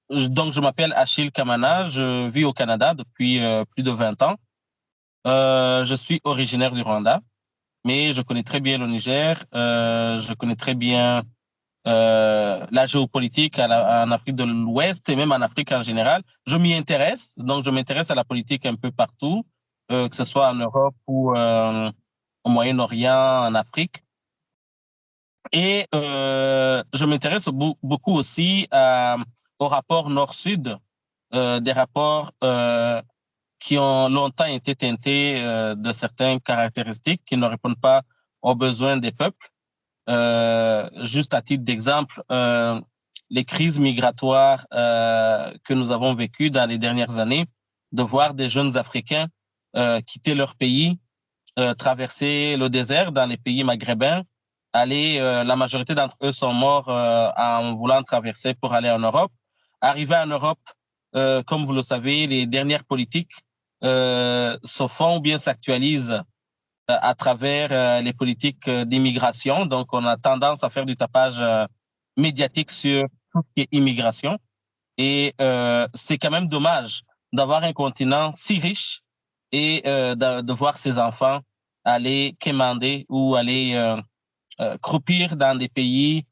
Donc, je m'appelle Achille Kamana, je vis au Canada depuis plus de 20 ans. Je suis originaire du Rwanda, mais je connais très bien le Niger, je connais très bien la géopolitique en Afrique de l'Ouest et même en Afrique en général. Je m'y intéresse, donc je m'intéresse à la politique un peu partout, que ce soit en Europe ou au Moyen-Orient, en Afrique. Et je m'intéresse beaucoup aussi aux rapports Nord-Sud, des rapports qui ont longtemps été teintés de certaines caractéristiques qui ne répondent pas aux besoins des peuples. Juste à titre d'exemple, les crises migratoires que nous avons vécues dans les dernières années, de voir des jeunes Africains quitter leur pays, traverser le désert dans les pays maghrébins, la majorité d'entre eux sont morts en voulant traverser pour aller en Europe. Arriver en Europe, comme vous le savez, les dernières politiques se font ou bien s'actualisent à travers les politiques d'immigration. Donc, on a tendance à faire du tapage médiatique sur tout ce qui est immigration. Et c'est quand même dommage d'avoir un continent si riche et de voir ses enfants aller quémander ou aller croupir dans des pays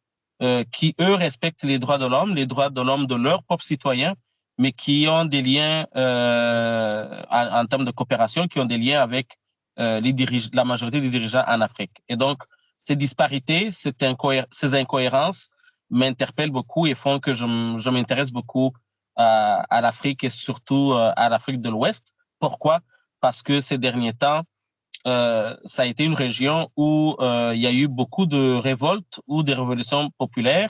qui, eux, respectent les droits de l'homme de leurs propres citoyens, mais qui ont des liens en termes de coopération, qui ont des liens avec la majorité des dirigeants en Afrique. Et donc, ces disparités, ces incohérences m'interpellent beaucoup et font que je m'intéresse beaucoup à l'Afrique et surtout à l'Afrique de l'Ouest. Pourquoi? Parce que ces derniers temps, ça a été une région où il y a eu beaucoup de révoltes ou de révolutions populaires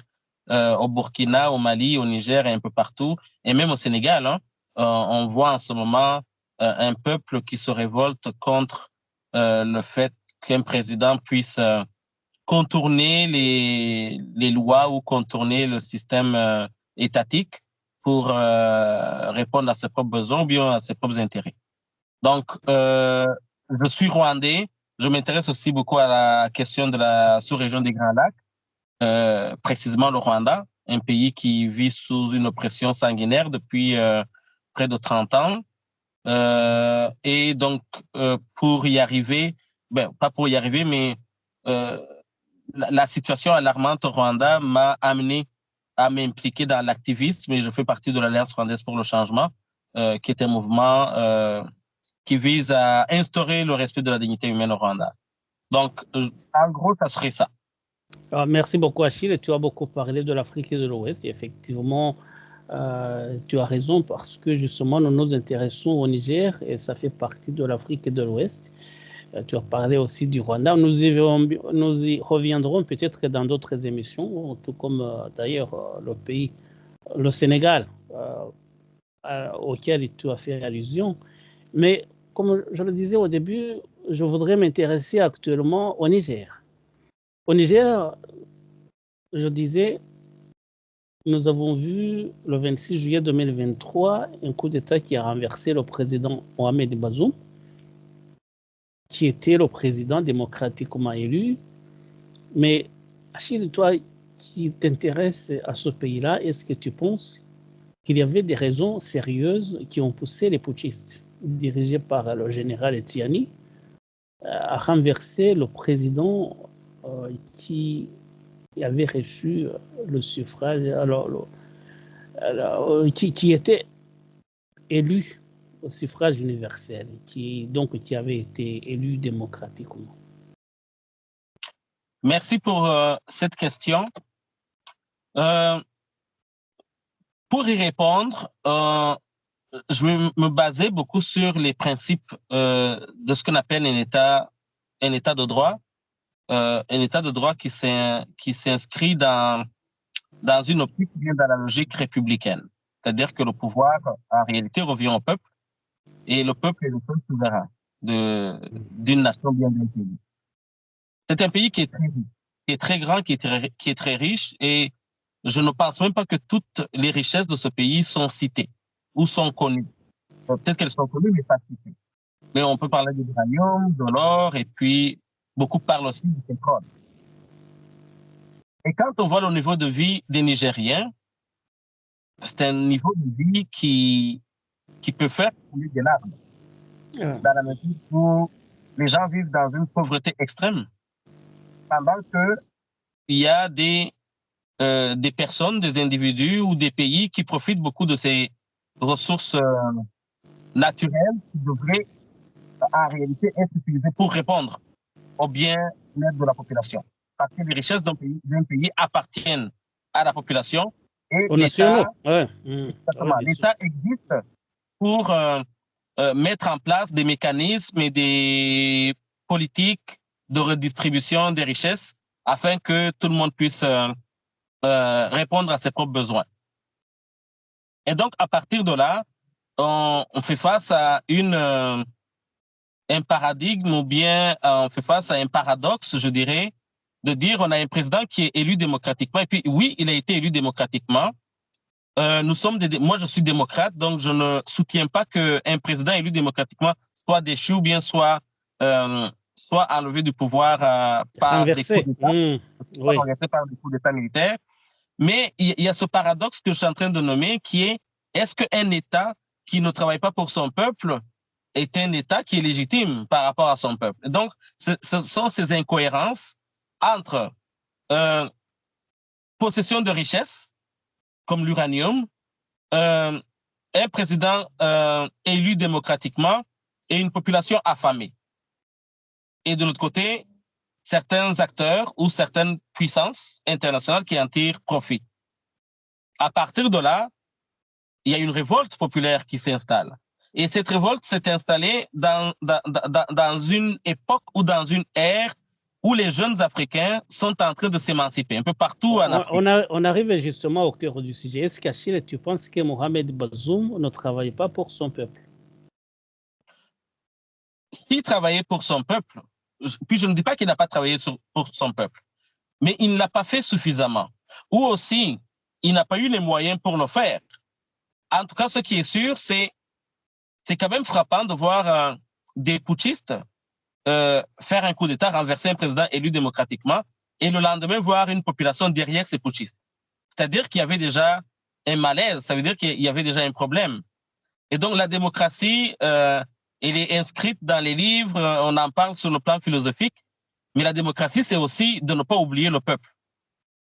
au Burkina, au Mali, au Niger et un peu partout, et même au Sénégal. Hein. On voit en ce moment un peuple qui se révolte contre le fait qu'un président puisse contourner les lois ou contourner le système étatique pour répondre à ses propres besoins ou bien à ses propres intérêts. Donc, je suis rwandais. Je m'intéresse aussi beaucoup à la question de la sous-région des Grands Lacs, précisément le Rwanda, un pays qui vit sous une oppression sanguinaire depuis près de 30 ans. Et donc, pour y arriver, ben, pas pour y arriver, mais euh, la situation alarmante au Rwanda m'a amené à m'impliquer dans l'activisme et je fais partie de l'Alliance rwandaise pour le changement, qui est un mouvement qui vise à instaurer le respect de la dignité humaine au Rwanda. Donc, en gros, ça serait ça. Merci beaucoup, Achille. Tu as beaucoup parlé de l'Afrique et de l'Ouest. Effectivement, tu as raison parce que justement, nous nous intéressons au Niger et ça fait partie de l'Afrique et de l'Ouest. Tu as parlé aussi du Rwanda. Nous y reviendrons peut-être dans d'autres émissions, tout comme d'ailleurs le Sénégal, auquel tu as fait allusion. Mais comme je le disais au début, je voudrais m'intéresser actuellement au Niger. Au Niger, je disais, nous avons vu le 26 juillet 2023 un coup d'État qui a renversé le président Mohamed Bazoum, qui était le président démocratiquement élu. Mais Achille, toi qui t'intéresses à ce pays-là, est-ce que tu penses qu'il y avait des raisons sérieuses qui ont poussé les putschistes, dirigés par le général Etiani, à renverser le président qui avait reçu le suffrage, qui était élu au suffrage universel, qui avait été élu démocratiquement? Merci pour cette question. Pour y répondre, je vais me baser beaucoup sur les principes de ce qu'on appelle un État de droit, un État de droit qui s'inscrit dans une optique bien dans la logique républicaine. C'est-à-dire que le pouvoir, en réalité, revient au peuple et le peuple est le seul souverain d'une nation bien définie. C'est un pays qui est très grand, qui est très riche et je ne pense même pas que toutes les richesses de ce pays sont citées ou sont connues. Peut-être qu'elles sont connues, mais pas citées. Mais on peut parler de l'uranium, de l'or, et puis beaucoup parlent aussi du pétrole. Et quand on voit le niveau de vie des Nigériens, c'est un niveau de vie qui peut faire couler des larmes. Dans la mesure où les gens vivent dans une pauvreté extrême, pendant qu'il y a des personnes, des individus ou des pays qui profitent beaucoup de ces ressources naturelles qui devraient en réalité être utilisées pour répondre au bien-être de la population. Parce que les richesses d'un pays appartiennent à la population et l'État existe pour mettre en place des mécanismes et des politiques de redistribution des richesses afin que tout le monde puisse répondre à ses propres besoins. Et donc, à partir de là, on fait face à un paradigme ou bien on fait face à un paradoxe, je dirais, de dire on a un président qui est élu démocratiquement. Et puis, oui, il a été élu démocratiquement. Moi, je suis démocrate, donc je ne soutiens pas qu'un président élu démocratiquement soit déchu ou bien soit enlevé du pouvoir par des coups d'État, par des coups d'État militaires. Mais il y a ce paradoxe que je suis en train de nommer qui est, est-ce qu'un État qui ne travaille pas pour son peuple est un État qui est légitime par rapport à son peuple? Donc, ce sont ces incohérences entre possession de richesses, comme l'uranium, un président élu démocratiquement et une population affamée. Et de l'autre côté, certains acteurs ou certaines puissances internationales qui en tirent profit. À partir de là, il y a une révolte populaire qui s'installe. Et cette révolte s'est installée dans une époque ou dans une ère où les jeunes Africains sont en train de s'émanciper, un peu partout en Afrique. On arrive justement au cœur du sujet. Est-ce qu'Achille, tu penses que Mohamed Bazoum ne travaille pas pour son peuple? S'il travaillait pour son peuple, puis je ne dis pas qu'il n'a pas travaillé pour son peuple, mais il ne l'a pas fait suffisamment. Ou aussi, il n'a pas eu les moyens pour le faire. En tout cas, ce qui est sûr, c'est quand même frappant de voir des putschistes faire un coup d'État, renverser un président élu démocratiquement, et le lendemain voir une population derrière ces putschistes. C'est-à-dire qu'il y avait déjà un malaise, ça veut dire qu'il y avait déjà un problème. Et donc la démocratie, elle est inscrite dans les livres, on en parle sur le plan philosophique, mais la démocratie, c'est aussi de ne pas oublier le peuple.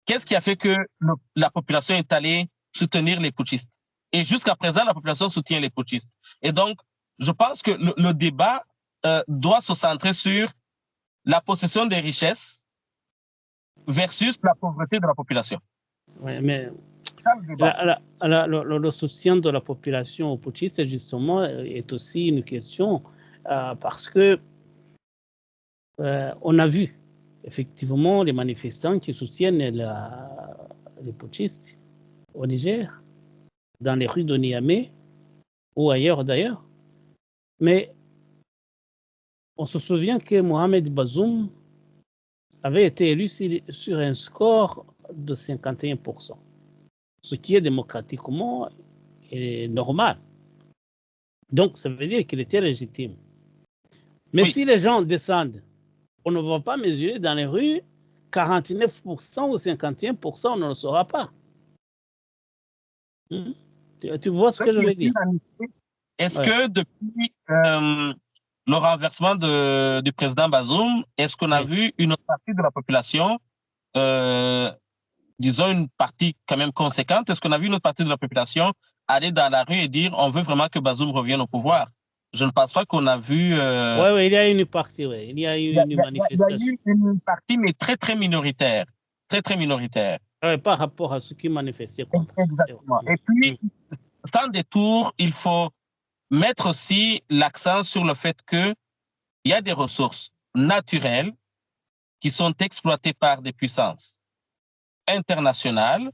Qu'est-ce qui a fait que la population est allée soutenir les putschistes? Et jusqu'à présent, la population soutient les putschistes. Et donc, je pense que le débat doit se centrer sur la possession des richesses versus la pauvreté de la population. Oui, mais le soutien de la population aux putschistes, justement, est aussi une question parce que on a vu effectivement les manifestants qui soutiennent les putschistes au Niger, dans les rues de Niamey ou ailleurs d'ailleurs. Mais on se souvient que Mohamed Bazoum avait été élu sur un score de 51%, ce qui est démocratiquement normal. Donc, ça veut dire qu'il était légitime. Mais oui, si les gens descendent, on ne va pas mesurer dans les rues 49% ou 51%, on ne le saura pas. Tu vois ce que je veux dire? Est-ce que depuis le renversement du président Bazoum, est-ce qu'on a vu une autre partie de la population, disons une partie quand même conséquente, est-ce qu'on a vu une autre partie de la population aller dans la rue et dire on veut vraiment que Bazoum revienne au pouvoir? Je ne pense pas qu'on a vu... Oui, il y a une partie, il y a eu une manifestation. Il y a eu une partie, mais très, très minoritaire. Très, très minoritaire. Oui, par rapport à ceux qui manifestaient contre. Exactement. Et puis, sans détour, il faut mettre aussi l'accent sur le fait qu'il y a des ressources naturelles qui sont exploitées par des puissances internationales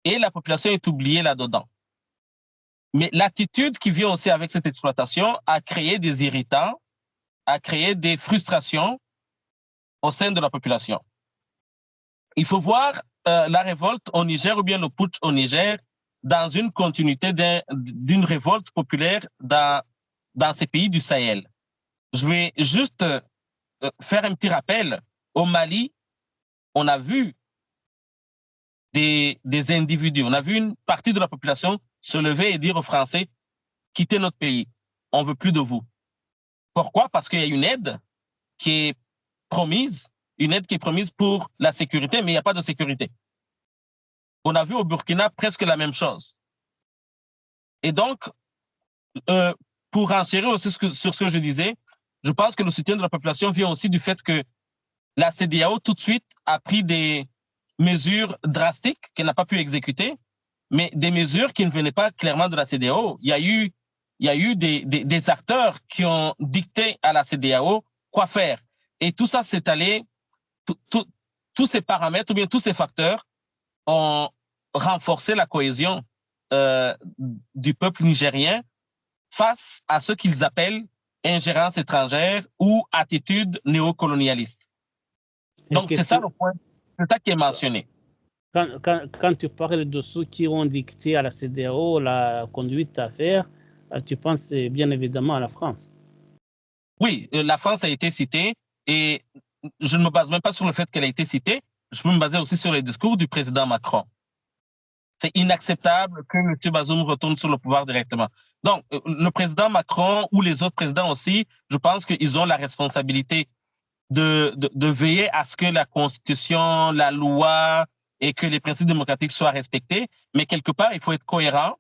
et la population est oubliée là-dedans. Mais l'attitude qui vient aussi avec cette exploitation a créé des irritants, a créé des frustrations au sein de la population. Il faut voir la révolte au Niger ou bien le putsch au Niger dans une continuité d'une révolte populaire dans ces pays du Sahel. Je vais juste faire un petit rappel. Au Mali, on a vu des individus. On a vu une partie de la population se lever et dire aux Français, quittez notre pays, on ne veut plus de vous. Pourquoi? Parce qu'il y a une aide qui est promise, pour la sécurité, mais il n'y a pas de sécurité. On a vu au Burkina presque la même chose. Et donc, pour enchérir aussi sur ce que je disais, je pense que le soutien de la population vient aussi du fait que la CEDEAO tout de suite a pris des mesures drastiques qu'elle n'a pas pu exécuter, mais des mesures qui ne venaient pas clairement de la CEDEAO. Il y a eu des acteurs qui ont dicté à la CEDEAO quoi faire. Et tout ça s'est allé, tous ces paramètres ou bien tous ces facteurs ont renforcé la cohésion du peuple nigérien face à ce qu'ils appellent ingérence étrangère ou attitude néocolonialiste. Donc, c'est ça le point, c'est ça qui est mentionné. Quand tu parles de ceux qui ont dicté à la CEDEAO la conduite à faire, tu penses bien évidemment à la France. Oui, la France a été citée et je ne me base même pas sur le fait qu'elle a été citée, je peux me baser aussi sur les discours du président Macron. C'est inacceptable que M. Bazoum retourne sur le pouvoir directement. Donc, le président Macron ou les autres présidents aussi, je pense qu'ils ont la responsabilité de veiller à ce que la Constitution, la loi et que les principes démocratiques soient respectés. Mais quelque part, il faut être cohérent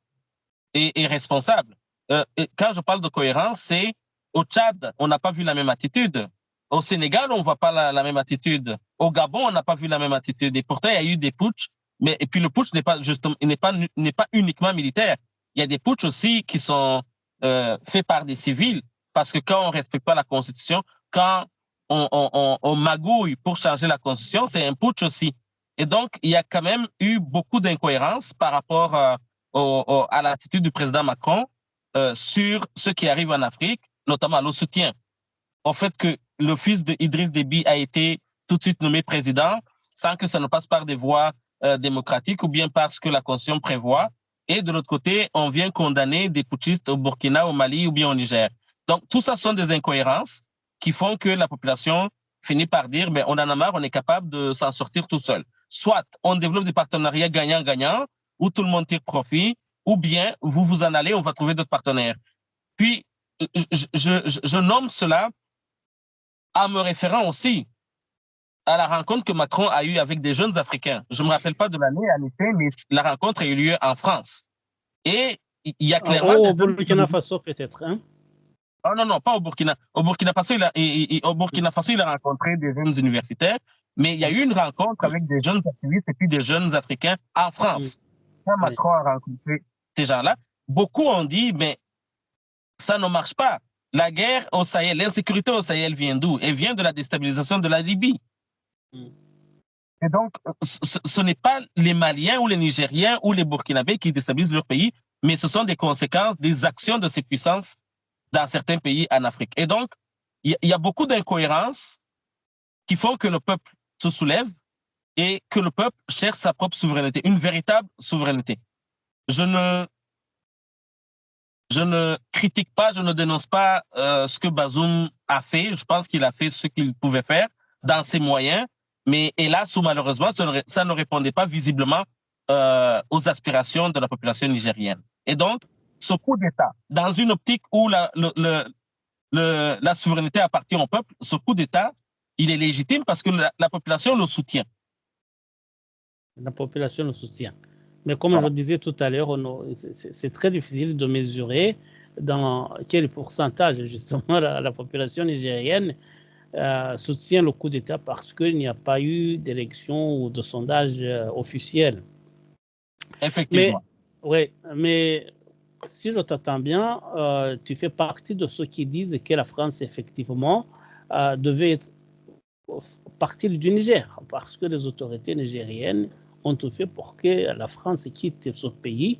et responsable. Quand je parle de cohérence, c'est au Tchad, on n'a pas vu la même attitude. Au Sénégal, on ne voit pas la même attitude. Au Gabon, on n'a pas vu la même attitude. Et pourtant, il y a eu des putschs. Et puis le putsch n'est pas justement, n'est pas uniquement militaire. Il y a des putschs aussi qui sont faits par des civils. Parce que quand on ne respecte pas la Constitution, quand on magouille pour changer la Constitution, c'est un putsch aussi. Et donc, il y a quand même eu beaucoup d'incohérences par rapport à l'attitude du président Macron sur ce qui arrive en Afrique, notamment le soutien au fait que le fils d'Idriss Déby a été tout de suite nommé président sans que ça ne passe par des voies démocratiques ou bien parce que la Constitution prévoit. Et de l'autre côté, on vient condamner des putschistes au Burkina, au Mali ou bien au Niger. Donc, tout ça sont des incohérences qui font que la population finit par dire, ben, on en a marre, on est capable de s'en sortir tout seul. Soit on développe des partenariats gagnant-gagnant, où tout le monde tire profit, ou bien vous vous en allez, on va trouver d'autres partenaires. Puis, je nomme cela en me référant aussi à la rencontre que Macron a eue avec des jeunes Africains. Je ne me rappelle pas de l'année, en effet, mais la rencontre a eu lieu en France. Et il y a clairement... Au Burkina Faso, peut-être, hein? Oh non, non, pas au Burkina. Au Burkina Faso, il a rencontré des jeunes universitaires, mais il y a eu une rencontre avec des jeunes activistes et puis des jeunes Africains en France. Quand Macron a rencontré ces gens-là, beaucoup ont dit, mais ça ne marche pas. La guerre au Sahel, l'insécurité au Sahel vient d'où? Elle vient de la déstabilisation de la Libye. Et donc, ce n'est pas les Maliens ou les Nigériens ou les Burkinabés qui déstabilisent leur pays, mais ce sont des conséquences des actions de ces puissances dans certains pays en Afrique. Et donc, il y a beaucoup d'incohérences qui font que le peuple se soulève et que le peuple cherche sa propre souveraineté, une véritable souveraineté. Je ne critique pas, je ne dénonce pas ce que Bazoum a fait. Je pense qu'il a fait ce qu'il pouvait faire dans ses moyens. Mais hélas ou malheureusement, ça ne répondait pas visiblement aux aspirations de la population nigérienne. Et donc, ce coup d'État, dans une optique où la souveraineté appartient au peuple, ce coup d'État, il est légitime parce que la population le soutient. La population le soutient. Mais comme je disais tout à l'heure, c'est très difficile de mesurer dans quel pourcentage justement la population nigérienne soutient le coup d'État parce qu'il n'y a pas eu d'élection ou de sondage officiel. Effectivement. Mais si je t'entends bien, tu fais partie de ceux qui disent que la France, effectivement, devait être partie du Niger parce que les autorités nigériennes ont tout fait pour que la France quitte ce pays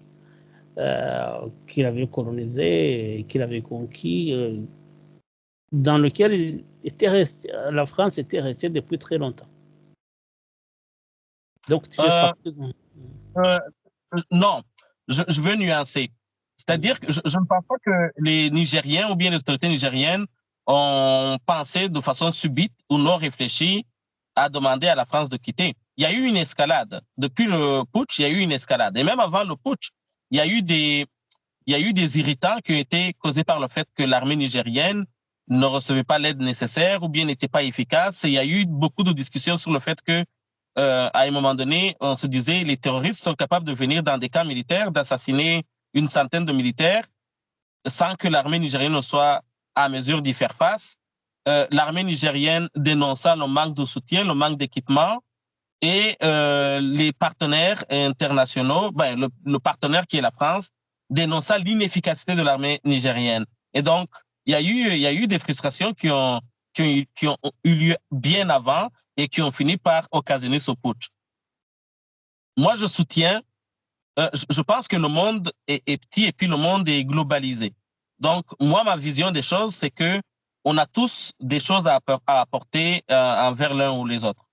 qu'il avait colonisé, qu'il avait conquis, dans lequel la France était restée depuis très longtemps. Donc, tu fais partie non, je veux nuancer. C'est-à-dire que je ne pense pas que les Nigériens ou bien les autorités nigériennes ont pensé de façon subite ou non réfléchie à demander à la France de quitter. il y a eu une escalade. Depuis le putsch, il y a eu une escalade. Et même avant le putsch, il y a eu des irritants qui ont été causés par le fait que l'armée nigérienne ne recevait pas l'aide nécessaire ou bien n'était pas efficace. Et il y a eu beaucoup de discussions sur le fait que, à un moment donné, on se disait les terroristes sont capables de venir dans des camps militaires, d'assassiner une centaine de militaires sans que l'armée nigérienne ne soit à mesure d'y faire face. L'armée nigérienne dénonça le manque de soutien, le manque d'équipement, et les partenaires internationaux, le partenaire qui est la France, dénonça l'inefficacité de l'armée nigérienne. Et donc, il y a eu des frustrations qui ont eu lieu bien avant et qui ont fini par occasionner ce putsch. Moi, je soutiens, je pense que le monde est petit et puis le monde est globalisé. Donc, moi, ma vision des choses, c'est que on a tous des choses à apporter envers l'un ou les autres.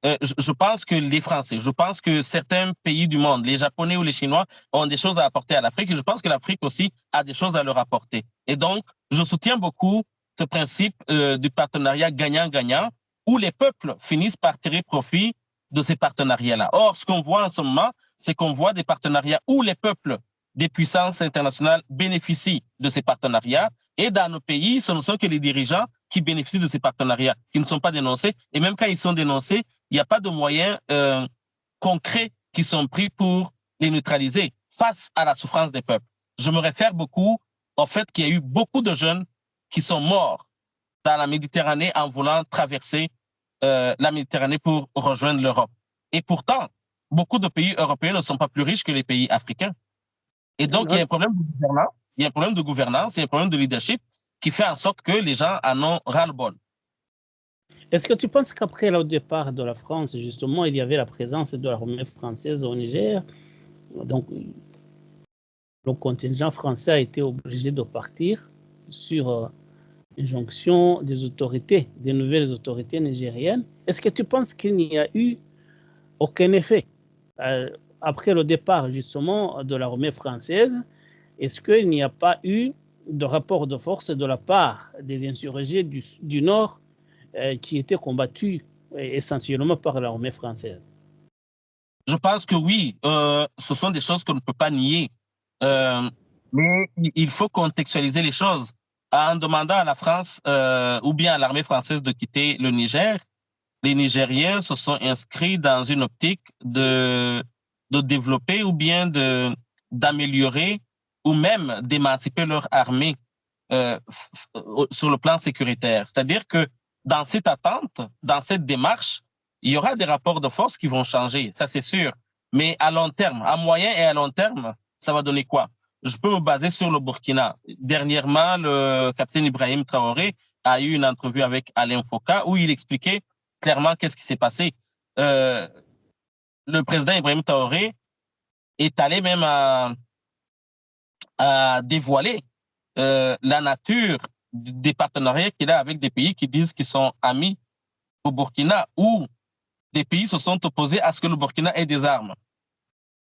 Je pense que les Français, je pense que certains pays du monde, les Japonais ou les Chinois, ont des choses à apporter à l'Afrique et je pense que l'Afrique aussi a des choses à leur apporter. Et donc, je soutiens beaucoup ce principe du partenariat gagnant-gagnant où les peuples finissent par tirer profit de ces partenariats-là. Or, ce qu'on voit en ce moment, c'est qu'on voit des partenariats où les peuples des puissances internationales bénéficient de ces partenariats et dans nos pays, ce ne sont que les dirigeants qui bénéficient de ces partenariats, qui ne sont pas dénoncés. Et même quand ils sont dénoncés, il n'y a pas de moyens concrets qui sont pris pour les neutraliser face à la souffrance des peuples. Je me réfère beaucoup au fait qu'il y a eu beaucoup de jeunes qui sont morts dans la Méditerranée en voulant traverser la Méditerranée pour rejoindre l'Europe. Et pourtant, beaucoup de pays européens ne sont pas plus riches que les pays africains. Et donc, il y a un problème de gouvernance, il y a un problème de gouvernance, il y a un problème de leadership qui fait en sorte que les gens en ont ras-le-bol. Est-ce que tu penses qu'après le départ de la France, justement, il y avait la présence de l'armée française au Niger? Donc, le contingent français a été obligé de partir sur injonction des autorités, des nouvelles autorités nigériennes. Est-ce que tu penses qu'il n'y a eu aucun effet après le départ, justement, de l'armée française? Est-ce qu'il n'y a pas eu de rapport de force de la part des insurgés du Nord qui étaient combattus essentiellement par l'armée française? Je pense que oui, ce sont des choses qu'on ne peut pas nier. Mais il faut contextualiser les choses. En demandant à la France ou bien à l'armée française de quitter le Niger, les Nigériens se sont inscrits dans une optique de développer ou bien d'améliorer ou même d'émanciper leur armée sur le plan sécuritaire. C'est-à-dire que dans cette attente, dans cette démarche, il y aura des rapports de force qui vont changer, ça c'est sûr. Mais à long terme, à moyen et à long terme, ça va donner quoi? Je peux me baser sur le Burkina. Dernièrement, le capitaine Ibrahim Traoré a eu une entrevue avec Alain Foka où il expliquait clairement qu'est-ce qui s'est passé. Le président Ibrahim Traoré est allé même à dévoiler la nature des partenariats qu'il a avec des pays qui disent qu'ils sont amis au Burkina, où des pays se sont opposés à ce que le Burkina ait des armes,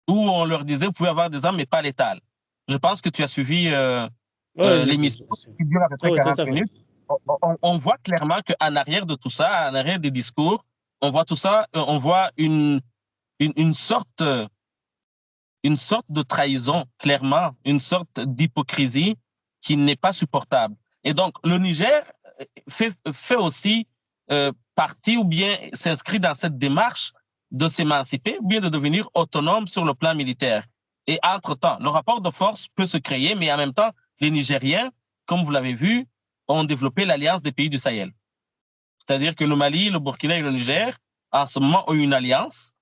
où on leur disait vous pouvez avoir des armes mais pas létales. Je pense que tu as suivi l'émission qui dure à peu près 40 minutes. On voit clairement qu'en arrière de tout ça, en arrière des discours, on voit tout ça, on voit une sorte de trahison, clairement, une sorte d'hypocrisie qui n'est pas supportable. Et donc, le Niger fait aussi partie ou bien s'inscrit dans cette démarche de s'émanciper ou bien de devenir autonome sur le plan militaire. Et entre-temps, le rapport de force peut se créer, mais en même temps, les Nigériens, comme vous l'avez vu, ont développé l'alliance des pays du Sahel. C'est-à-dire que le Mali, le Burkina et le Niger, en ce moment, ont une alliance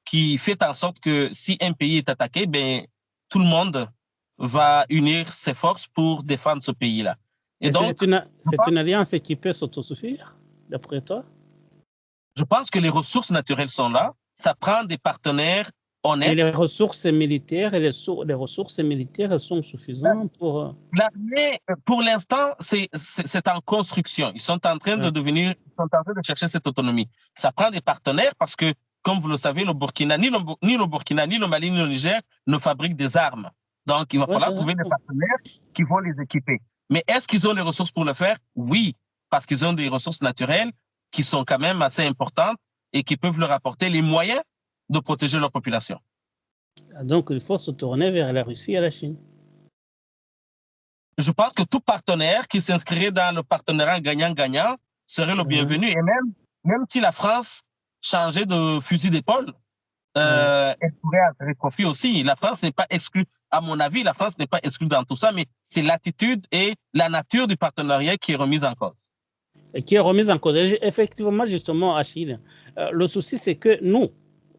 qui fait en sorte que si un pays est attaqué, ben, tout le monde va unir ses forces pour défendre ce pays-là. Et donc, c'est une alliance qui peut s'autosuffire, d'après toi? Je pense que les ressources naturelles sont là. Ça prend des partenaires honnêtes. Et les ressources militaires, les ressources militaires sont suffisantes pour... L'armée, pour l'instant, c'est en construction. Ils sont en train de devenir, ils sont en train de chercher cette autonomie. Ça prend des partenaires parce que, comme vous le savez, le Burkina, ni le Burkina, ni le Mali, ni le Niger ne fabriquent des armes. Donc, il va falloir trouver des partenaires qui vont les équiper. Mais est-ce qu'ils ont les ressources pour le faire? Oui, parce qu'ils ont des ressources naturelles qui sont quand même assez importantes et qui peuvent leur apporter les moyens de protéger leur population. Donc, il faut se tourner vers la Russie et la Chine. Je pense que tout partenaire qui s'inscrirait dans le partenariat gagnant-gagnant serait le bienvenu. Et même si la France changeait de fusil d'épaule, elle pourrait en tirer profit aussi. La France n'est pas exclue. À mon avis, la France n'est pas exclue dans tout ça, mais c'est l'attitude et la nature du partenariat qui est remise en cause. Et qui est remise en cause. Effectivement, justement, Achille, le souci, c'est que nous,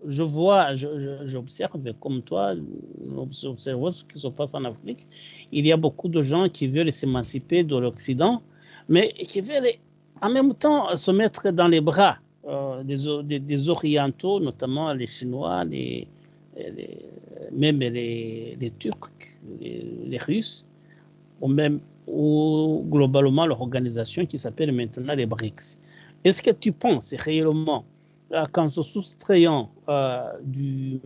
j'observe comme toi, nous observons ce qui se passe en Afrique. Il y a beaucoup de gens qui veulent s'émanciper de l'Occident, mais qui veulent en même temps se mettre dans les bras des Orientaux, notamment les Chinois, même les Turcs, les Russes, ou globalement l'organisation qui s'appelle maintenant les BRICS. Est-ce que tu penses réellement qu'en se soustrayant de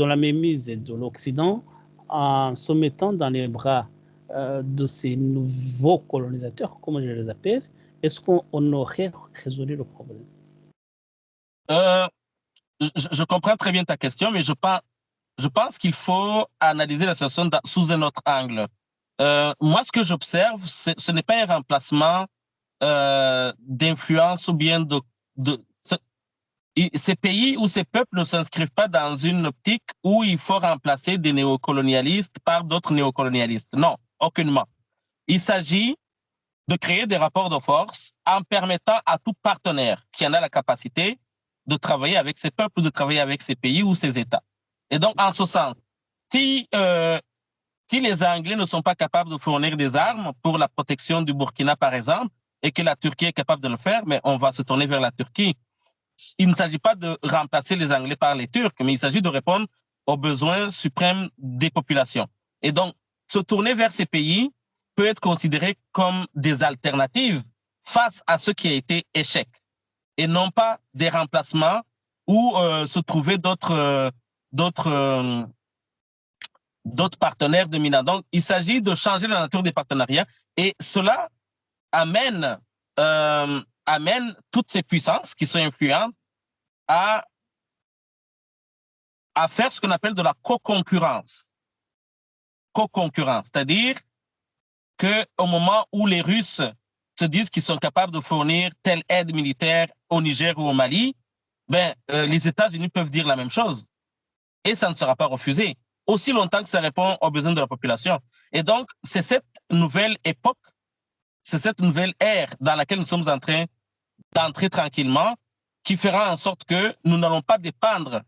la mémise de l'Occident, en se mettant dans les bras de ces nouveaux colonisateurs, comme je les appelle, est-ce qu'on aurait résolu le problème? Je comprends très bien ta question, mais je pense qu'il faut analyser la situation sous un autre angle. Moi, ce que j'observe, ce n'est pas un remplacement d'influence ou bien ces pays ou ces peuples ne s'inscrivent pas dans une optique où il faut remplacer des néocolonialistes par d'autres néocolonialistes. Non, aucunement. Il s'agit de créer des rapports de force en permettant à tout partenaire qui en a la capacité de travailler avec ces peuples, de travailler avec ces pays ou ces États. Et donc, en ce sens, si les Anglais ne sont pas capables de fournir des armes pour la protection du Burkina, par exemple, et que la Turquie est capable de le faire, mais on va se tourner vers la Turquie. Il ne s'agit pas de remplacer les Anglais par les Turcs, mais il s'agit de répondre aux besoins suprêmes des populations. Et donc, se tourner vers ces pays peut être considéré comme des alternatives face à ce qui a été échec, et non pas des remplacements ou se trouver d'autres partenaires dominants. Donc, il s'agit de changer la nature des partenariats et cela amène toutes ces puissances qui sont influentes à faire ce qu'on appelle de la co-concurrence. Co-concurrence, c'est-à-dire qu'au moment où les Russes se disent qu'ils sont capables de fournir telle aide militaire au Niger ou au Mali, les États-Unis peuvent dire la même chose et ça ne sera pas refusé, aussi longtemps que ça répond aux besoins de la population. Et donc, c'est cette nouvelle époque, c'est cette nouvelle ère dans laquelle nous sommes en train d'entrer tranquillement qui fera en sorte que nous n'allons pas dépendre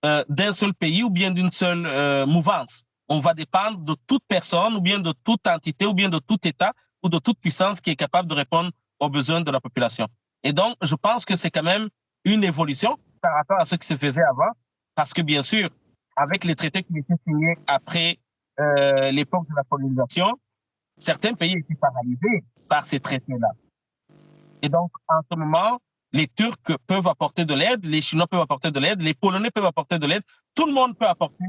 d'un seul pays ou bien d'une seule mouvance. On va dépendre de toute personne ou bien de toute entité ou bien de tout État ou de toute puissance qui est capable de répondre aux besoins de la population. Et donc, je pense que c'est quand même une évolution par rapport à ce qui se faisait avant, parce que bien sûr, avec les traités qui étaient signés après l'époque de la colonisation, certains pays étaient paralysés par ces traités-là. Et donc, en ce moment, les Turcs peuvent apporter de l'aide, les Chinois peuvent apporter de l'aide, les Polonais peuvent apporter de l'aide, tout le monde peut apporter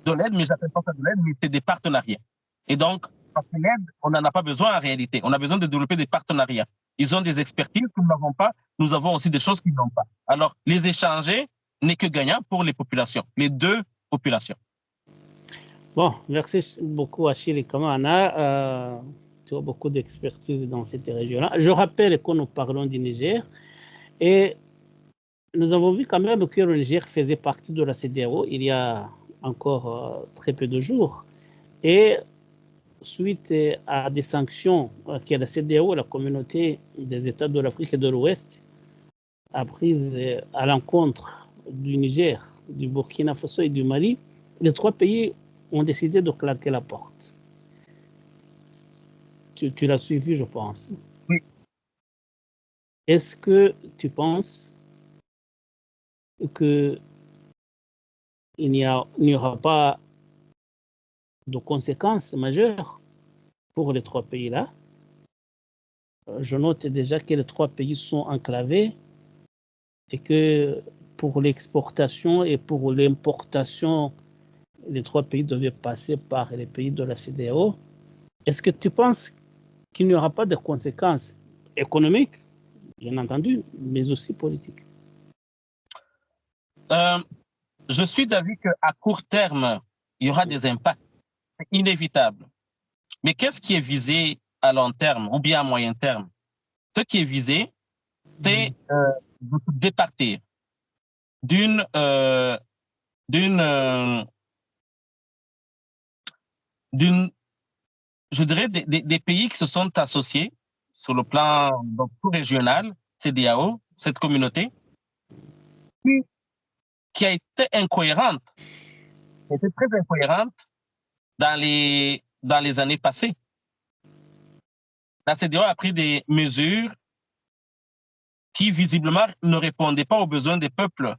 de l'aide, mais je n'appelle pas ça de l'aide, mais c'est des partenariats. Et donc, parce que l'aide, on n'en a pas besoin en réalité. On a besoin de développer des partenariats. Ils ont des expertises que nous n'avons pas. Nous avons aussi des choses qu'ils n'ont pas. Alors, les échanger n'est que gagnant pour les populations, les deux populations. Bon, merci beaucoup Achille Kamana. Tu as beaucoup d'expertise dans cette région-là. Je rappelle que nous parlons du Niger et nous avons vu quand même que le Niger faisait partie de la CEDEAO il y a encore très peu de jours. Et suite à des sanctions que la CEDEAO, la communauté des États de l'Afrique et de l'Ouest, a prises à l'encontre du Niger, du Burkina Faso et du Mali, les trois pays ont décidé de claquer la porte. Tu l'as suivi, je pense. Oui. Est-ce que tu penses qu'il n'y aura pas de conséquences majeures pour les trois pays-là? Je note déjà que les trois pays sont enclavés et que pour l'exportation et pour l'importation, les trois pays devaient passer par les pays de la CEDEAO. Est-ce que tu penses qu'il n'y aura pas de conséquences économiques, bien entendu, mais aussi politiques? je suis d'avis qu'à court terme, il y aura des impacts. C'est inévitable. Mais qu'est-ce qui est visé à long terme ou bien à moyen terme? Ce qui est visé, c'est de se départir d'une, je dirais, des pays qui se sont associés sur le plan régional, CEDEAO, cette communauté, qui a été incohérente, qui a été très incohérente dans les années passées. La CEDEAO a pris des mesures qui, visiblement, ne répondaient pas aux besoins des peuples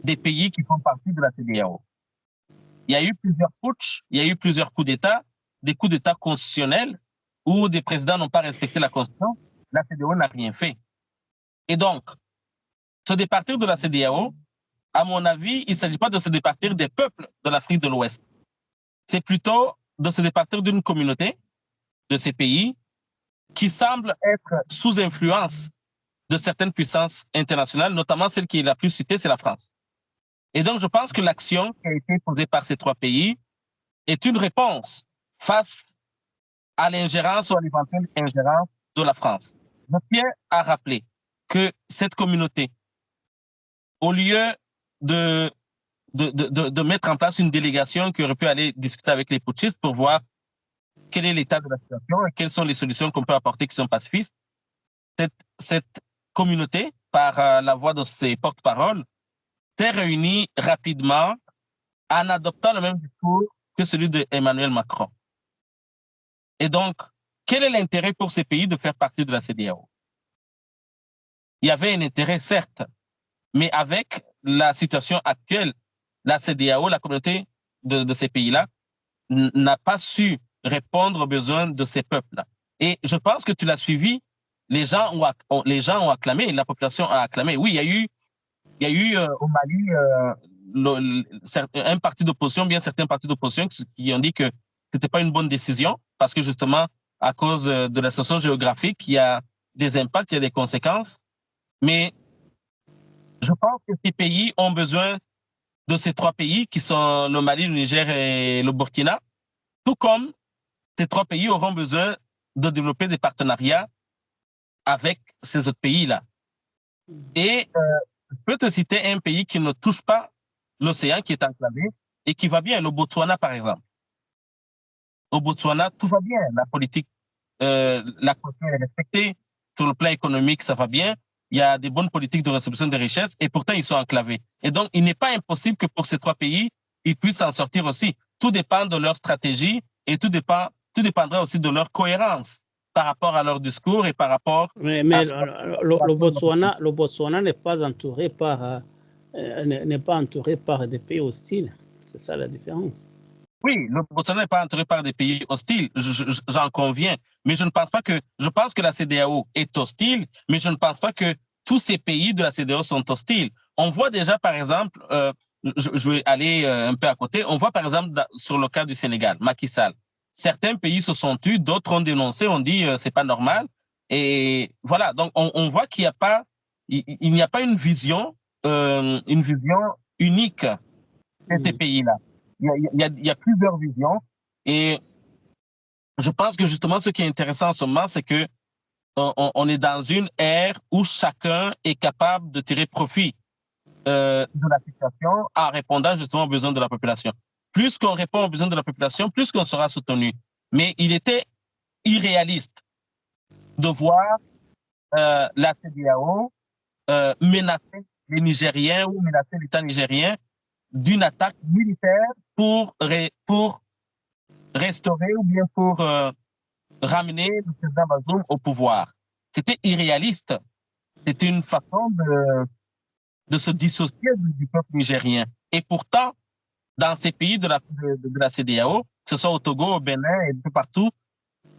des pays qui font partie de la CEDEAO. Il y a eu plusieurs putschs, il y a eu plusieurs coups d'État, des coups d'État constitutionnels où des présidents n'ont pas respecté la Constitution. La CEDEAO n'a rien fait. Et donc, se départir de la CEDEAO, à mon avis, il ne s'agit pas de se départir des peuples de l'Afrique de l'Ouest. C'est plutôt de se départir d'une communauté de ces pays qui semble être sous influence de certaines puissances internationales, notamment celle qui est la plus citée, c'est la France. Et donc, je pense que l'action qui a été posée par ces trois pays est une réponse face à l'ingérence ou à l'éventuelle ingérence de la France. Je tiens à rappeler que cette communauté, au lieu de mettre en place une délégation qui aurait pu aller discuter avec les putschistes pour voir quel est l'état de la situation et quelles sont les solutions qu'on peut apporter qui sont pacifistes, cette communauté, par la voix de ses porte-paroles, s'est réunie rapidement en adoptant le même discours que celui d'Emmanuel Macron. Et donc, quel est l'intérêt pour ces pays de faire partie de la CEDEAO? Il y avait un intérêt, certes, mais avec la situation actuelle, la CEDEAO, la communauté de ces pays-là, n'a pas su répondre aux besoins de ces peuples-là. Et je pense que tu l'as suivi, les gens ont acclamé, la population a acclamé. Oui, il y a eu au Mali un parti d'opposition, bien certains partis d'opposition qui ont dit que ce n'était pas une bonne décision parce que justement, à cause de la situation géographique, il y a des impacts, il y a des conséquences. Mais je pense que ces pays ont besoin de ces trois pays qui sont le Mali, le Niger et le Burkina, tout comme ces trois pays auront besoin de développer des partenariats avec ces autres pays-là. Et je peux te citer un pays qui ne touche pas l'océan, qui est enclavé et qui va bien, le Botswana par exemple. Au Botswana, tout va bien. La politique, la culture est respectée. Sur le plan économique, ça va bien. Il y a des bonnes politiques de réception des richesses et pourtant ils sont enclavés. Et donc, il n'est pas impossible que pour ces trois pays, ils puissent s'en sortir aussi. Tout dépend de leur stratégie et tout dépendra aussi de leur cohérence par rapport à leur discours et par rapport mais le Botswana n'est pas entouré par des pays hostiles. C'est ça la différence. Oui, le Botswana n'est pas entouré par des pays hostiles, j'en conviens, mais je pense que la CEDEAO est hostile, mais je ne pense pas que tous ces pays de la CEDEAO sont hostiles. On voit déjà, par exemple, je vais aller un peu à côté, on voit par exemple sur le cas du Sénégal, Macky Sall. Certains pays se sont tus, d'autres ont dénoncé, on dit c'est pas normal. Et voilà, donc on voit qu'il n'y a pas une vision unique de ces pays-là. Il y a plusieurs visions et je pense que justement ce qui est intéressant en ce moment, c'est que on est dans une ère où chacun est capable de tirer profit de la situation en répondant justement aux besoins de la population. Plus qu'on répond aux besoins de la population, plus qu'on sera soutenu. Mais il était irréaliste de voir la CEDEAO menacer les Nigériens ou menacer l'État nigérien d'une attaque militaire pour restaurer ou bien pour ramener le président Bazoum au pouvoir. C'était irréaliste. C'était une façon de se dissocier du peuple nigérien. Et pourtant, dans ces pays de la CEDEAO, que ce soit au Togo, au Bénin et un peu partout,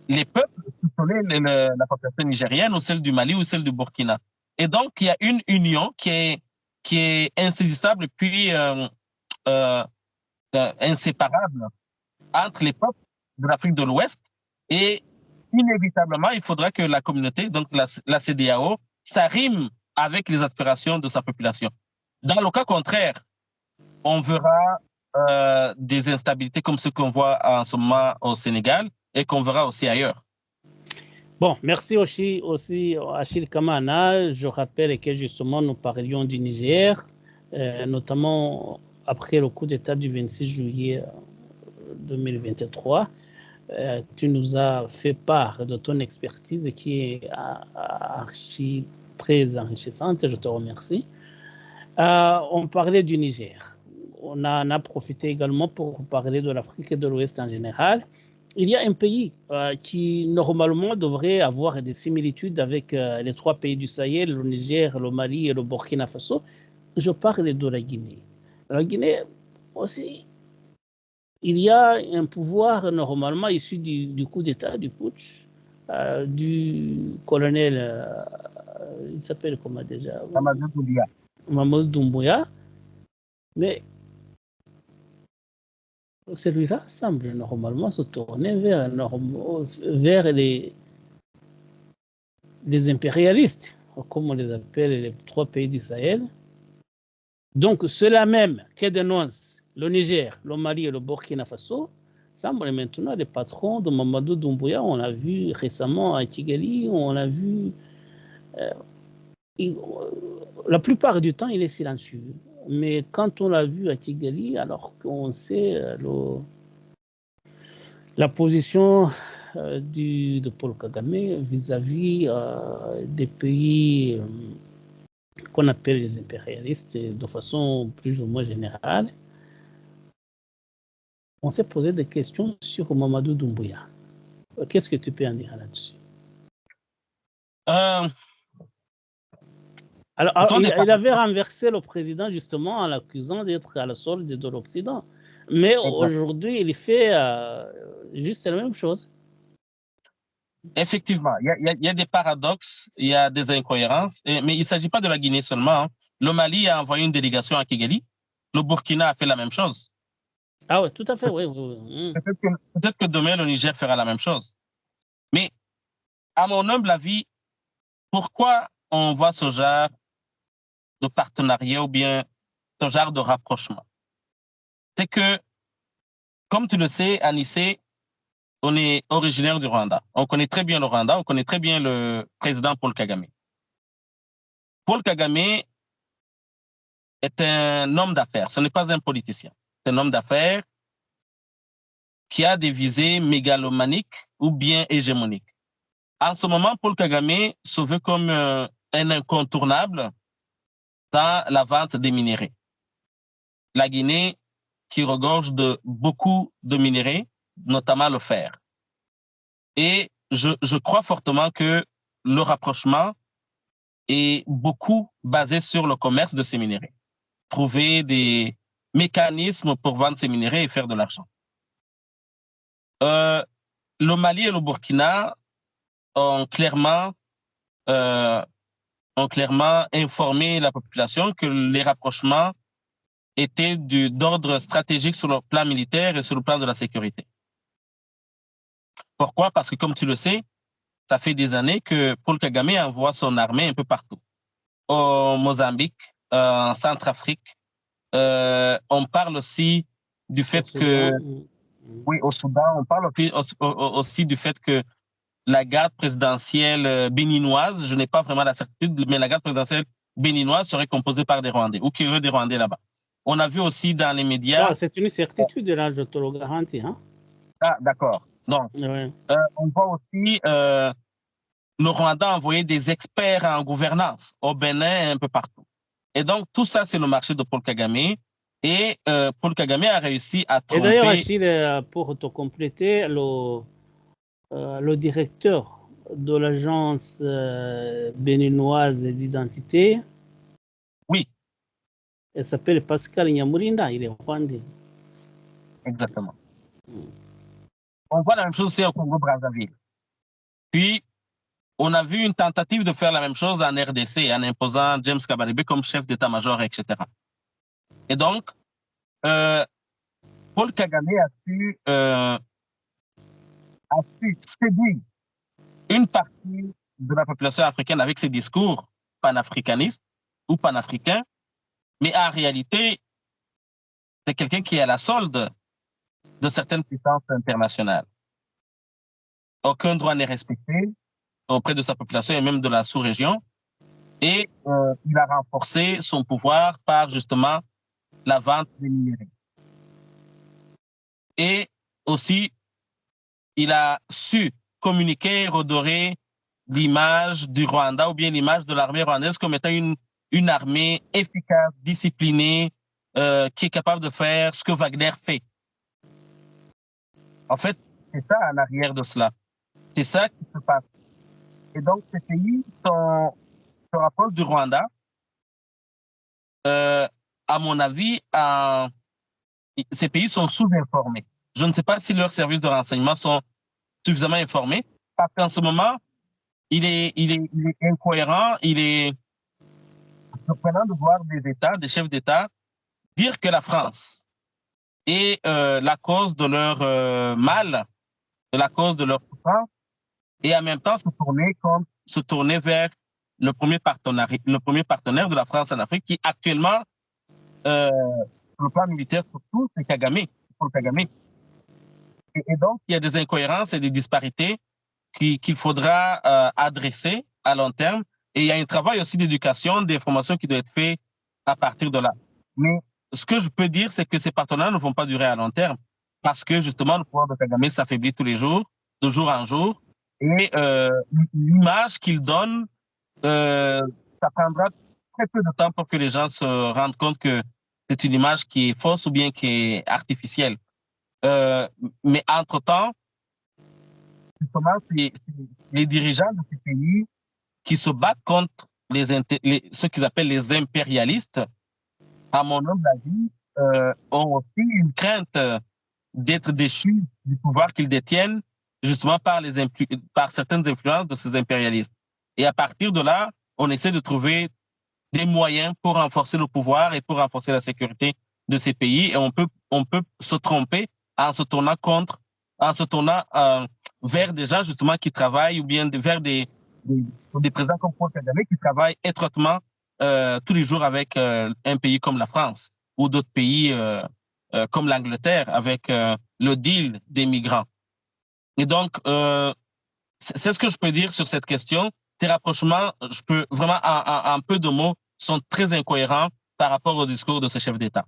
les peuples soutenaient la population nigérienne ou celle du Mali ou celle du Burkina. Et donc, il y a une union qui est insaisissable puis inséparable entre les peuples de l'Afrique de l'Ouest et inévitablement, il faudra que la communauté, donc la CEDEAO, s'arrime avec les aspirations de sa population. Dans le cas contraire, on verra des instabilités comme ce qu'on voit en ce moment au Sénégal et qu'on verra aussi ailleurs. Bon, merci aussi Achille Kamana. Je rappelle que justement nous parlions du Niger, notamment après le coup d'État du 26 juillet 2023. Tu nous as fait part de ton expertise qui est très enrichissante. Je te remercie. On parlait du Niger. On en a profité également pour parler de l'Afrique et de l'Ouest en général. Il y a un pays qui normalement devrait avoir des similitudes avec les trois pays du Sahel, le Niger, le Mali et le Burkina Faso. Je parle de la Guinée. La Guinée aussi, il y a un pouvoir normalement issu du coup d'État, du putsch, du colonel, il s'appelle comment déjà? Mamadou Doumbouya. Mais celui-là semble normalement se tourner vers les impérialistes, comme on les appelle les trois pays du Sahel. Donc, ceux-là même qui dénoncent le Niger, le Mali et le Burkina Faso semblent maintenant les patrons de Mamadou Doumbouya. On l'a vu récemment à Kigali, on l'a vu. La plupart du temps, il est silencieux. Mais quand on l'a vu à Kigali, alors qu'on sait la position de Paul Kagame vis-à-vis des pays qu'on appelle les impérialistes de façon plus ou moins générale, on s'est posé des questions sur Mamadou Doumbouya. Qu'est-ce que tu peux en dire là-dessus? Alors, il avait renversé le président justement en l'accusant d'être à la solde de l'Occident. Mais aujourd'hui, il fait juste la même chose. Effectivement, il y a des paradoxes, il y a des incohérences, mais il ne s'agit pas de la Guinée seulement. Hein. Le Mali a envoyé une délégation à Kigali. Le Burkina a fait la même chose. Ah oui, tout à fait, oui. Peut-être que demain, le Niger fera la même chose. Mais à mon humble avis, pourquoi on voit ce genre de partenariat ou bien ce genre de rapprochement? C'est que, comme tu le sais, Anissé, on est originaire du Rwanda. On connaît très bien le Rwanda, on connaît très bien le président Paul Kagame. Paul Kagame est un homme d'affaires, ce n'est pas un politicien. C'est un homme d'affaires qui a des visées mégalomaniques ou bien hégémoniques. En ce moment, Paul Kagame se veut comme un incontournable dans la vente des minéraux. La Guinée qui regorge de beaucoup de minéraux, notamment le fer. Et je crois fortement que le rapprochement est beaucoup basé sur le commerce de ces minéraux. Trouver des mécanismes pour vendre ces minéraux et faire de l'argent. Le Mali et le Burkina ont clairement informé la population que les rapprochements étaient d'ordre stratégique sur le plan militaire et sur le plan de la sécurité. Pourquoi? Parce que, comme tu le sais, ça fait des années que Paul Kagame envoie son armée un peu partout. Au Mozambique, en Centrafrique. On parle aussi du fait que... Oui, au Soudan, on parle aussi du fait que la garde présidentielle béninoise, je n'ai pas vraiment la certitude, mais la garde présidentielle béninoise serait composée par des Rwandais ou qu'il y aurait des Rwandais là-bas. On a vu aussi dans les médias... Ouais, c'est une certitude, là, je te le garantis. Hein? Ah, d'accord. Donc, on voit aussi le Rwanda envoyer des experts en gouvernance au Bénin et un peu partout. Et donc, tout ça, c'est le marché de Paul Kagame. Et Paul Kagame a réussi à tromper... Et d'ailleurs, Achille, pour te compléter, le directeur de l'agence béninoise d'identité, oui, elle s'appelle Pascal Nyamurinda, il est rwandais. Exactement. On voit la même chose aussi au Congo-Brazzaville. Puis, on a vu une tentative de faire la même chose en RDC, en imposant James Kabarebe comme chef d'état-major, etc. Et donc, Paul Kagame a su séduire une partie de la population africaine avec ses discours panafricanistes ou panafricains, mais en réalité, c'est quelqu'un qui est à la solde de certaines puissances internationales. Aucun droit n'est respecté auprès de sa population et même de la sous-région. Et il a renforcé son pouvoir par justement la vente des minéraux. Et aussi, il a su communiquer, redorer l'image du Rwanda ou bien l'image de l'armée rwandaise comme étant une armée efficace, disciplinée, qui est capable de faire ce que Wagner fait. En fait, c'est ça à l'arrière de cela. C'est ça qui se passe. Et donc, ces pays se rapprochent du Rwanda. À mon avis, ces pays sont sous-informés. Je ne sais pas si leurs services de renseignement sont suffisamment informés, parce qu'en ce moment, il est incohérent, il est surprenant de voir des États, des chefs d'État, dire que la France est la cause de leur mal, de la cause de leur souffrance, et en même temps se tourner vers le premier partenaire de la France en Afrique, qui actuellement, sur le plan militaire surtout, c'est Kagame, Paul Kagame. Et donc, il y a des incohérences et des disparités qu'il faudra adresser à long terme. Et il y a un travail aussi d'éducation, d'information qui doit être fait à partir de là. Mais ce que je peux dire, c'est que ces partenariats ne vont pas durer à long terme parce que justement, le pouvoir de Kagame s'affaiblit tous les jours, de jour en jour. Et l'image qu'il donne, ça prendra très peu de temps pour que les gens se rendent compte que c'est une image qui est fausse ou bien qui est artificielle. Mais entre-temps, justement, c'est les dirigeants de ces pays qui se battent contre ceux qu'ils appellent les impérialistes, à mon humble avis, ont aussi une crainte d'être déchus du pouvoir qu'ils détiennent, justement par certaines influences de ces impérialistes. Et à partir de là, on essaie de trouver des moyens pour renforcer le pouvoir et pour renforcer la sécurité de ces pays. Et on peut se tromper en se tournant vers des gens justement qui travaillent ou bien vers des présidents comme Paul Kagame qui travaillent étroitement tous les jours avec un pays comme la France ou d'autres pays comme l'Angleterre avec le deal des migrants. Et donc, c'est ce que je peux dire sur cette question. Ces rapprochements, je peux vraiment, en peu de mots, sont très incohérents par rapport au discours de ce chef d'État.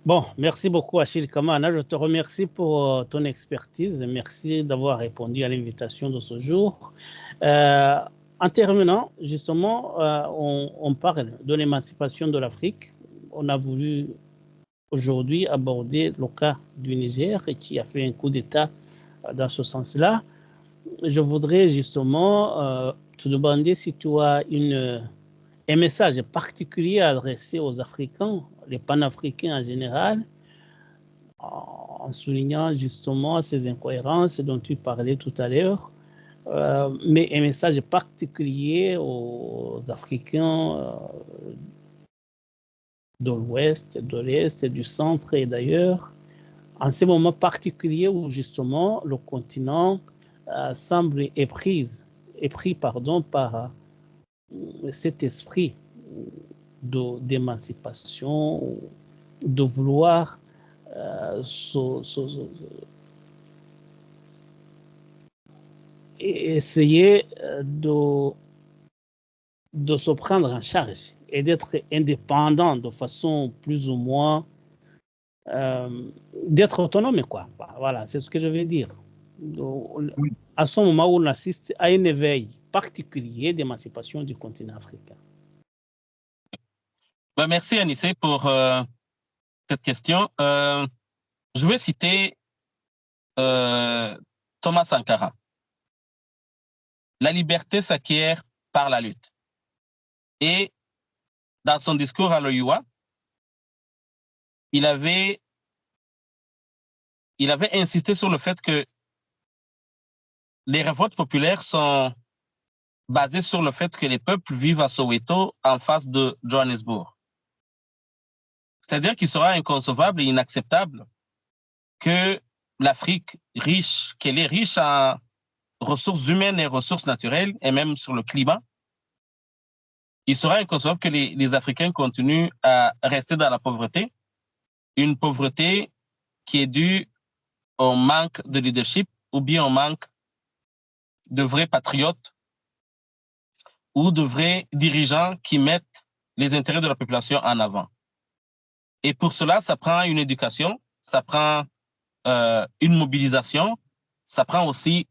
Bon, merci beaucoup Achille Kamana. Je te remercie pour ton expertise. Merci d'avoir répondu à l'invitation de ce jour. En terminant, justement, on parle de l'émancipation de l'Afrique. On a voulu aujourd'hui aborder le cas du Niger qui a fait un coup d'État dans ce sens-là. Je voudrais justement te demander si tu as un message particulier adressé aux Africains, les panafricains en général, en soulignant justement ces incohérences dont tu parlais tout à l'heure, mais un message particulier aux Africains de l'Ouest, de l'Est, du Centre et d'ailleurs, en ces moments particuliers où justement le continent semble épris par cet esprit d'émancipation, de vouloir essayer de se prendre en charge et d'être indépendant de façon plus ou moins d'être autonome, quoi. Voilà, c'est ce que je veux dire. Oui. À ce moment où on assiste à un éveil particulier d'émancipation du continent africain. Merci Anissé pour cette question. Je vais citer Thomas Sankara. La liberté s'acquiert par la lutte. Et dans son discours à l'OUA, il avait insisté sur le fait que les révoltes populaires sont basées sur le fait que les peuples vivent à Soweto en face de Johannesburg. C'est-à-dire qu'il sera inconcevable et inacceptable que l'Afrique riche, qu'elle est riche en ressources humaines et ressources naturelles, et même sur le climat, il sera inconcevable que les Africains continuent à rester dans la pauvreté une pauvreté qui est due au manque de leadership ou bien au manque de vrais patriotes ou de vrais dirigeants qui mettent les intérêts de la population en avant. Et pour cela, ça prend une éducation, ça prend une mobilisation, ça prend aussi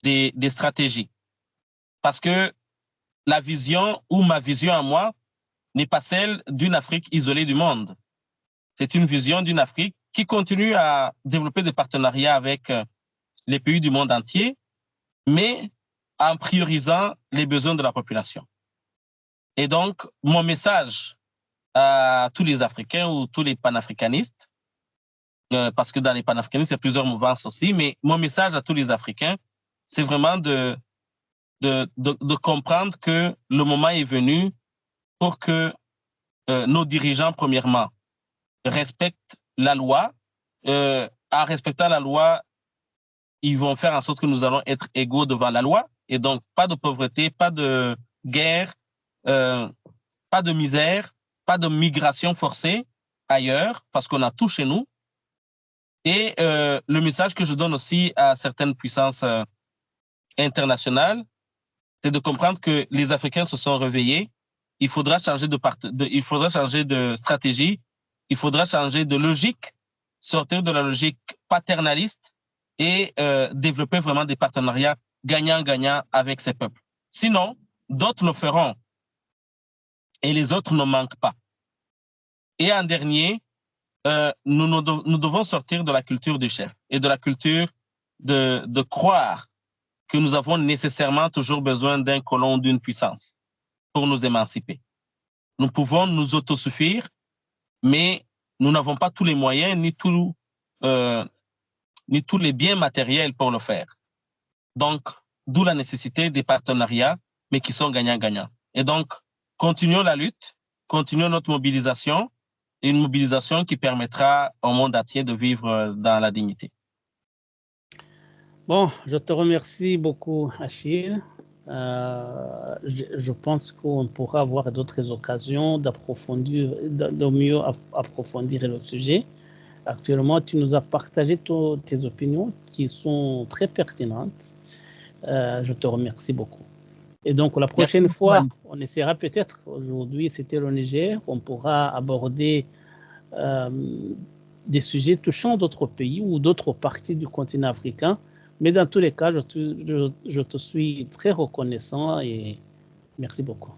des stratégies. Parce que la vision ou ma vision à moi n'est pas celle d'une Afrique isolée du monde. C'est une vision d'une Afrique qui continue à développer des partenariats avec les pays du monde entier, mais en priorisant les besoins de la population. Et donc, mon message à tous les Africains ou tous les panafricanistes, parce que dans les panafricanistes, il y a plusieurs mouvances aussi, mais mon message à tous les Africains, c'est vraiment de comprendre que le moment est venu pour que nos dirigeants, premièrement, respectent la loi. En respectant la loi, ils vont faire en sorte que nous allons être égaux devant la loi. Et donc, pas de pauvreté, pas de guerre, pas de misère, pas de migration forcée ailleurs, parce qu'on a tout chez nous. Et le message que je donne aussi à certaines puissances internationales, c'est de comprendre que les Africains se sont réveillés. Il faudra changer il faudra changer de stratégie, il faudra changer de logique, sortir de la logique paternaliste et développer vraiment des partenariats gagnant-gagnant avec ces peuples. Sinon, d'autres le feront et les autres ne manquent pas. Et en dernier, nous devons sortir de la culture du chef et de la culture de croire que nous avons nécessairement toujours besoin d'un colon, d'une puissance pour nous émanciper. Nous pouvons nous autosuffire, mais nous n'avons pas tous les moyens ni tous les biens matériels pour le faire. Donc, d'où la nécessité des partenariats, mais qui sont gagnants-gagnants. Et donc, continuons la lutte, continuons notre mobilisation, une mobilisation qui permettra au monde entier de vivre dans la dignité. Bon, je te remercie beaucoup, Achille. Je pense qu'on pourra avoir d'autres occasions d'approfondir, de mieux approfondir le sujet. Actuellement, tu nous as partagé tes opinions qui sont très pertinentes. Je te remercie beaucoup. Et donc, la prochaine fois, on essaiera peut-être, aujourd'hui c'était le Niger, on pourra aborder des sujets touchant d'autres pays ou d'autres parties du continent africain. Mais dans tous les cas, je te suis très reconnaissant et merci beaucoup.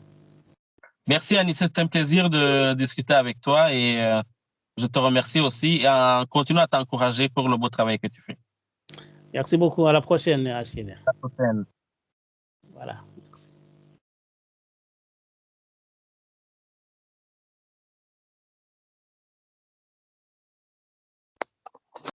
Merci Anis, c'est un plaisir de discuter avec toi et je te remercie aussi et en continuant à t'encourager pour le beau travail que tu fais. Merci beaucoup. À la prochaine, Achille. À la prochaine. Voilà.